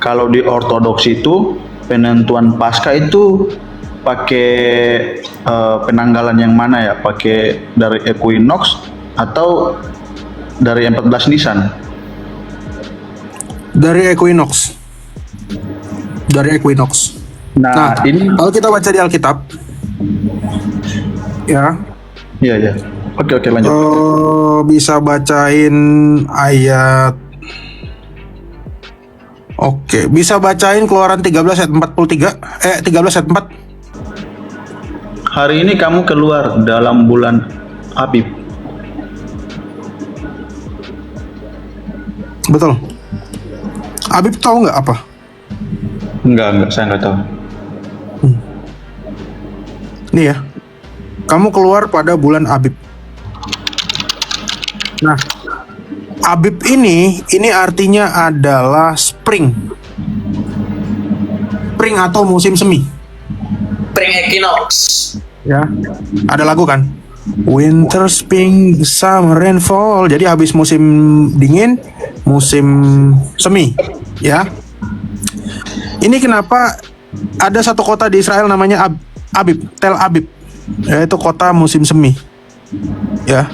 Kalau di Ortodoks itu penentuan Paskah itu pakai penanggalan yang mana ya? Pakai dari Equinox atau dari 14 Nisan? Dari Equinox. Dari Equinox. Nah, ini kalau kita baca di Alkitab, ya, iya. Oke, lanjut. bisa bacain ayat. Oke, bisa bacain Keluaran 13 ayat 43, 13 ayat 4. Hari ini kamu keluar dalam bulan Abib. Betul. Abib tahu nggak apa? Enggak, saya nggak tahu. Nih ya, kamu keluar pada bulan Abib. Nah, Abib ini artinya adalah spring. Spring atau musim semi. Spring equinox. Ya, ada lagu kan? Winter, spring, summer, and fall. Jadi habis musim dingin, musim semi, ya. Ini kenapa ada satu kota di Israel namanya Abib, Tel Abib, yaitu kota musim semi, ya,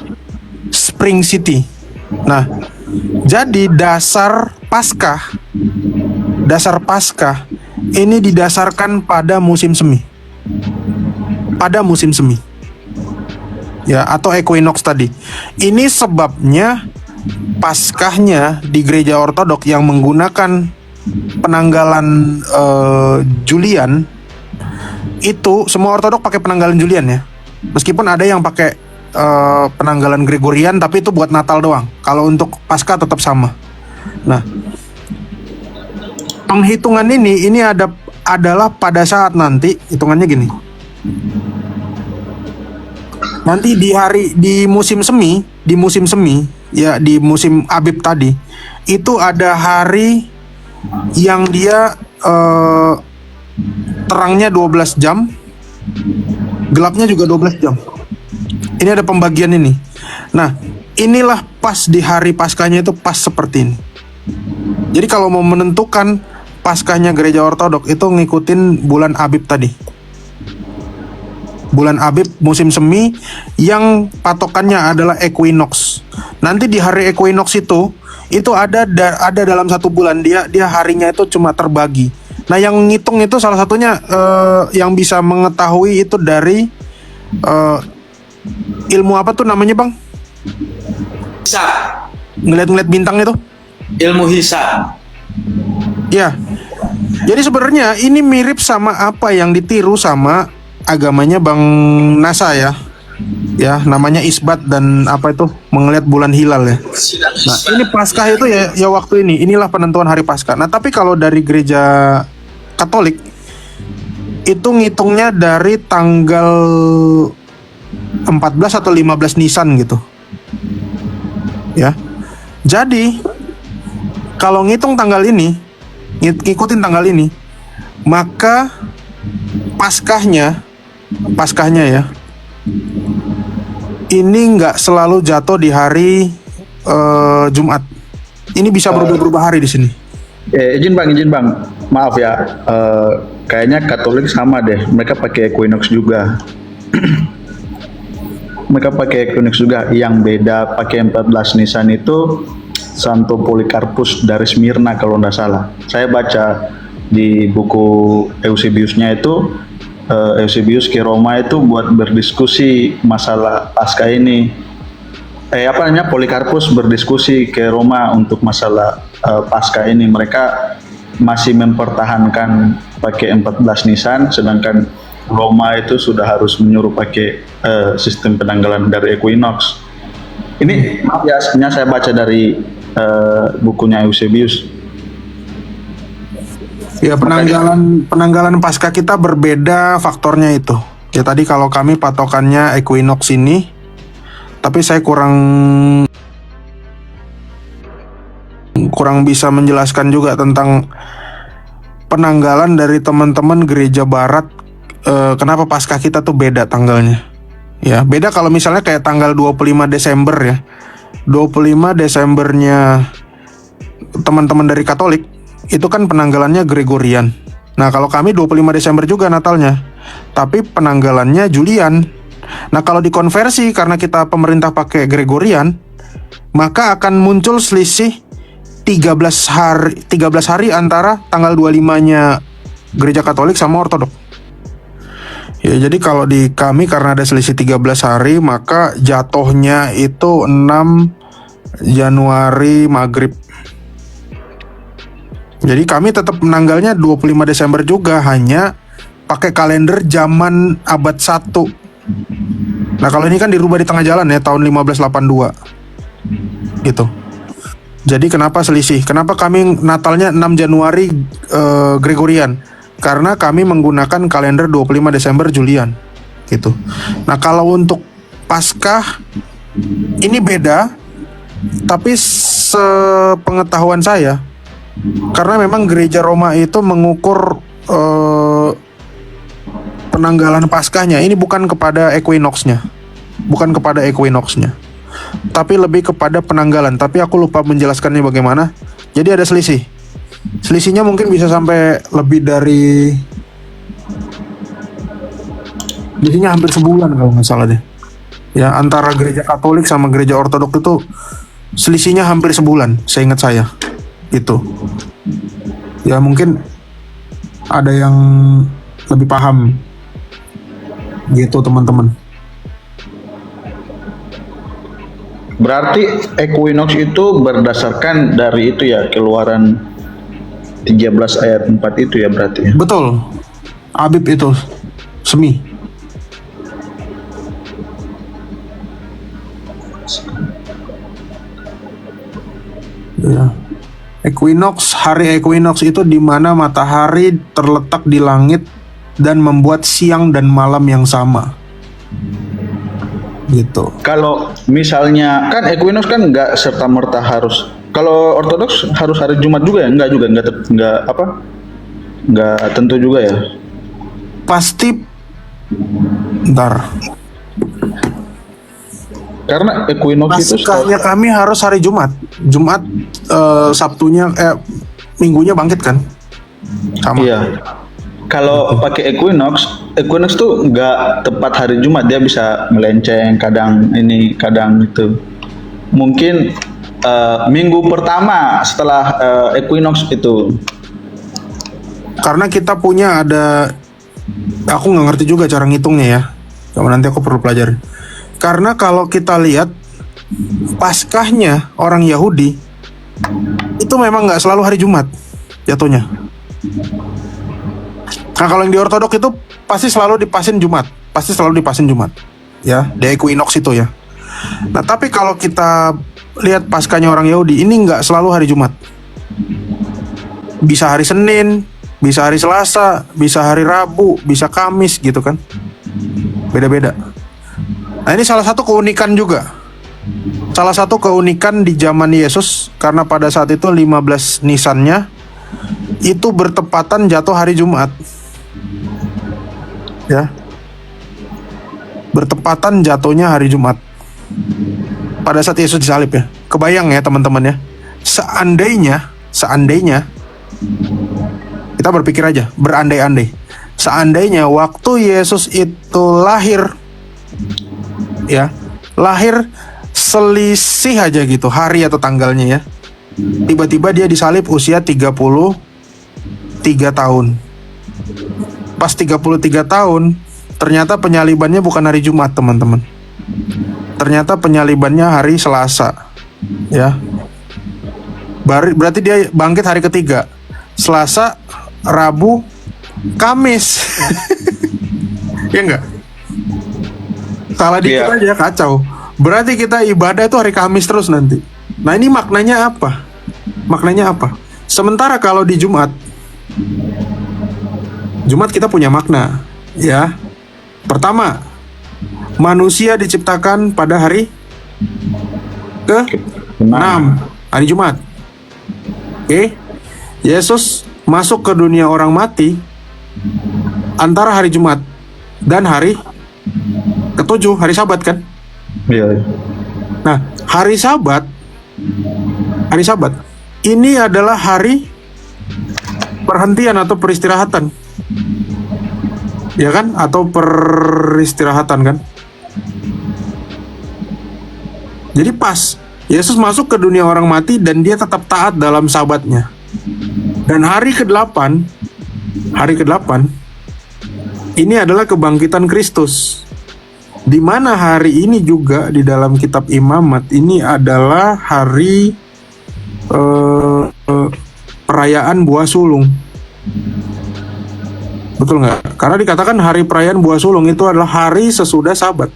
Spring City. Nah, jadi dasar Paskah ini didasarkan pada musim semi, ya, atau equinox tadi. Ini sebabnya Paskahnya di gereja Ortodok yang menggunakan penanggalan Julian, itu semua Ortodok pakai penanggalan Julian ya. Meskipun ada yang pakai penanggalan Gregorian, tapi itu buat Natal doang. Kalau untuk Paskah tetap sama. Nah, penghitungan ini adalah pada saat nanti, hitungannya gini. Nanti di musim semi, ya, di musim Abib tadi, itu ada hari yang dia terangnya 12 jam, gelapnya juga 12 jam. Ini ada pembagian ini. Nah, inilah pas di hari Paskahnya itu pas seperti ini. Jadi kalau mau menentukan Paskahnya gereja Ortodok itu ngikutin bulan Abib tadi. Bulan Abib musim semi yang patokannya adalah equinox. Nanti di hari equinox itu ada dalam satu bulan, dia harinya itu cuma terbagi. Nah, yang ngitung itu salah satunya yang bisa mengetahui itu dari ilmu apa tuh namanya, Bang? Hisab. Ngeliat bintang itu? Ilmu hisab. Ya. Jadi sebenarnya ini mirip sama apa yang ditiru sama agamanya Bang Nasa ya. Ya, namanya isbat dan apa itu, mengelihat bulan hilal ya. Nah, ini Paskah itu ya waktu ini. Inilah penentuan hari Paskah. Nah, tapi kalau dari gereja Katolik itu ngitungnya dari tanggal 14 atau 15 Nisan gitu. Ya. Jadi kalau ngitung tanggal ini, ngikutin tanggal ini, maka Paskahnya ya, ini nggak selalu jatuh di hari Jumat. Ini bisa berubah-ubah hari di sini. Izin bang, maaf ya. Kayaknya Katolik sama deh. Mereka pakai equinox juga. Yang beda pakai 14 Nisan itu Santo Polikarpus dari Smyrna kalau nggak salah. Saya baca di buku Eusebiusnya itu, Eusebius ke Roma itu buat berdiskusi masalah Paskah ini. Polikarpus berdiskusi ke Roma untuk masalah Paskah ini. Mereka masih mempertahankan pakai 14 Nisan, sedangkan Roma itu sudah harus menyuruh pakai sistem penanggalan dari equinox. Ini maaf ya, sebenarnya saya baca dari bukunya Eusebius. Ya, penanggalan Paskah kita berbeda faktornya itu. Ya, tadi kalau kami patokannya equinox ini, tapi saya kurang bisa menjelaskan juga tentang penanggalan dari teman-teman gereja barat. Kenapa Paskah kita tuh beda tanggalnya. Ya, beda kalau misalnya kayak tanggal 25 Desember ya. 25 Desembernya teman-teman dari Katolik itu kan penanggalannya Gregorian. Nah, kalau kami 25 Desember juga Natalnya, tapi penanggalannya Julian. Nah, kalau dikonversi karena kita pemerintah pakai Gregorian, maka akan muncul selisih 13 hari antara tanggal 25-nya Gereja Katolik sama Ortodok. Ya, jadi kalau di kami karena ada selisih 13 hari, maka jatuhnya itu 6 Januari Maghrib. Jadi kami tetap menanggalnya 25 Desember juga, hanya pakai kalender zaman abad 1. Nah, kalau ini kan dirubah di tengah jalan ya, tahun 1582. Gitu. Jadi kenapa selisih? Kenapa kami Natalnya 6 Januari Gregorian? Karena kami menggunakan kalender 25 Desember Julian. Gitu. Nah, kalau untuk Paskah ini beda, tapi sepengetahuan saya, karena memang Gereja Roma itu mengukur penanggalan Paskahnya ini bukan kepada equinox-nya, tapi lebih kepada penanggalan. Tapi aku lupa menjelaskannya bagaimana. Jadi ada selisih. Selisihnya mungkin bisa sampai lebih dari, selisihnya hampir sebulan kalau nggak salah deh. Ya, antara Gereja Katolik sama Gereja Ortodok itu selisihnya hampir sebulan, seingat saya. Itu ya, mungkin ada yang lebih paham gitu teman-teman. Berarti equinox itu berdasarkan dari itu ya, Keluaran 13 ayat 4 itu ya berarti ya? Betul, Abib itu semi. Ya. Equinox, hari equinox itu di mana matahari terletak di langit dan membuat siang dan malam yang sama. Gitu. Kalau misalnya kan equinox kan nggak serta merta harus. Kalau ortodoks harus hari Jumat juga ya? Nggak tentu juga ya? Pasti. Ntar. Karena equinox itu Paskahnya kami harus hari Jumat. Sabtunya Minggunya bangkit kan? Sama. Iya. Kalau pakai equinox tuh nggak tepat hari Jumat, dia bisa melenceng, kadang ini, kadang itu. Mungkin minggu pertama setelah equinox itu. Karena kita punya aku nggak ngerti juga cara ngitungnya ya. Coba nanti aku perlu pelajari. Karena kalau kita lihat Paskahnya orang Yahudi itu memang nggak selalu hari Jumat jatuhnya. Nah, kalau yang di Ortodok itu pasti selalu dipasin Jumat, ya, di equinox itu ya. Nah, tapi kalau kita lihat Paskahnya orang Yahudi ini nggak selalu hari Jumat. Bisa hari Senin, bisa hari Selasa, bisa hari Rabu, bisa Kamis gitu kan. Beda-beda. Nah, ini salah satu keunikan juga. Salah satu keunikan di zaman Yesus, karena pada saat itu 15 Nisannya itu bertepatan jatuh hari Jumat. Ya. Bertepatan jatuhnya hari Jumat. Pada saat Yesus disalib ya. Kebayang ya teman-teman ya. Seandainya kita berpikir aja, berandai-andai. Seandainya waktu Yesus itu lahir selisih aja gitu hari atau tanggalnya ya. Tiba-tiba dia disalib usia 33 tahun. Pas 33 tahun, ternyata penyalibannya bukan hari Jumat, teman-teman. Ternyata penyalibannya hari Selasa. Ya. Berarti dia bangkit hari ketiga. Selasa, Rabu, Kamis. Ya enggak? Salah dikit aja kacau. Berarti kita ibadah itu hari Kamis terus nanti. Nah, ini maknanya apa? Sementara kalau di Jumat kita punya makna, ya. Pertama, manusia diciptakan pada hari ke-6, hari Jumat. Oke. Yesus masuk ke dunia orang mati antara hari Jumat dan hari ke-7, hari Sabat kan? Iya. Nah, hari Sabat ini adalah hari perhentian atau peristirahatan. Ya kan? Atau peristirahatan kan? Jadi pas Yesus masuk ke dunia orang mati dan dia tetap taat dalam sabatnya. Dan hari ke-8 ini adalah kebangkitan Kristus. Di mana hari ini juga di dalam kitab Imamat ini adalah hari perayaan buah sulung. Betul nggak? Karena dikatakan hari perayaan buah sulung itu adalah hari sesudah Sabat.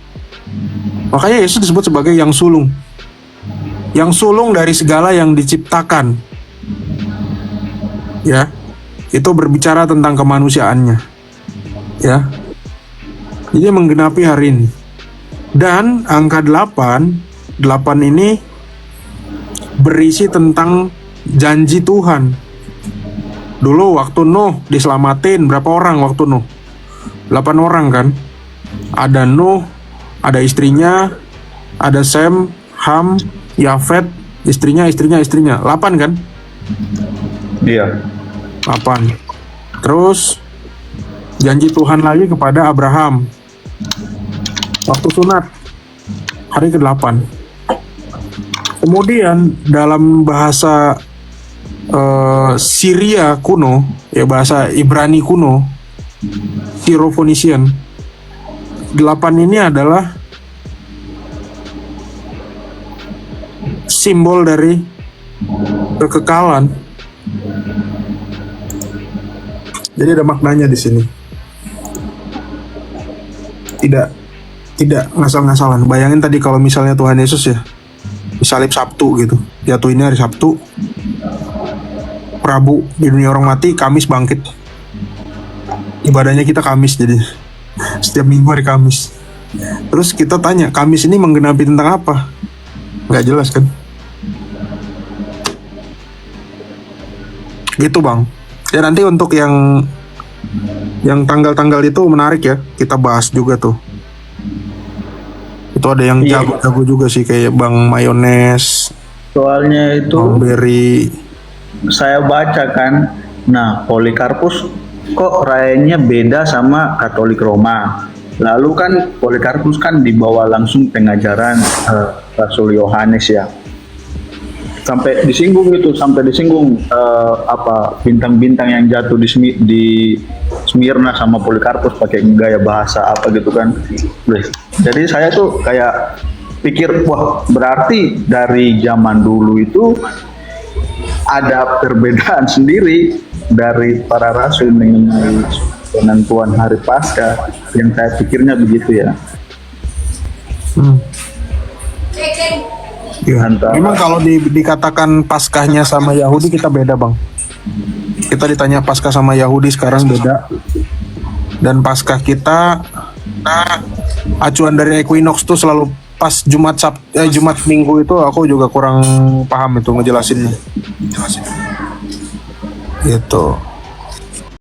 Makanya Yesus disebut sebagai yang sulung. Yang sulung dari segala yang diciptakan. Ya. Itu berbicara tentang kemanusiaannya. Ya. Jadi menggenapi hari ini. Dan angka 8 ini berisi tentang janji Tuhan. Dulu waktu Nuh diselamatin, berapa orang waktu Nuh? 8 orang kan? Ada Nuh, ada istrinya, ada Sem, Ham, Yafet, istrinya. 8 kan? Iya. 8. Terus janji Tuhan lagi kepada Abraham waktu sunat, hari ke-8. Kemudian dalam bahasa Syria kuno, ya bahasa Ibrani kuno, Syro-Phoenician, 8 ini adalah simbol dari kekekalan. Jadi ada maknanya di sini. Tidak ngasal-ngasalan. Bayangin tadi kalau misalnya Tuhan Yesus ya disalib Sabtu gitu, jatuh ini hari Sabtu, Rabu di dunia orang mati, Kamis bangkit. Ibadahnya kita Kamis, jadi setiap minggu hari Kamis. Terus kita tanya, Kamis ini menggenapi tentang apa? Nggak jelas kan? Gitu bang. Ya nanti untuk yang tanggal-tanggal itu menarik ya, kita bahas juga tuh. Itu ada yang jago-jago juga sih, kayak Bang Mayones, Soalnya itu Bang Berry. saya baca kan, nah Polikarpus kok rayanya beda sama Katolik Roma. Lalu kan Polikarpus kan dibawa langsung pengajaran Rasul Yohanes ya. Sampai disinggung bintang-bintang yang jatuh di Smyrna sama Polikarpus pakai gaya bahasa apa gitu kan. Jadi saya tuh kayak pikir, wah berarti dari zaman dulu itu ada perbedaan sendiri dari para rasul mengenai penentuan hari Paskah. Yang saya pikirnya begitu ya. Ya. Memang kalau dikatakan Paskahnya sama Yahudi kita beda bang. Kita ditanya Paskah sama Yahudi sekarang beda. Dan Paskah kita acuan dari Equinox tuh selalu pas Jumat Minggu itu aku juga kurang paham itu ngejelasinnya. Gitu.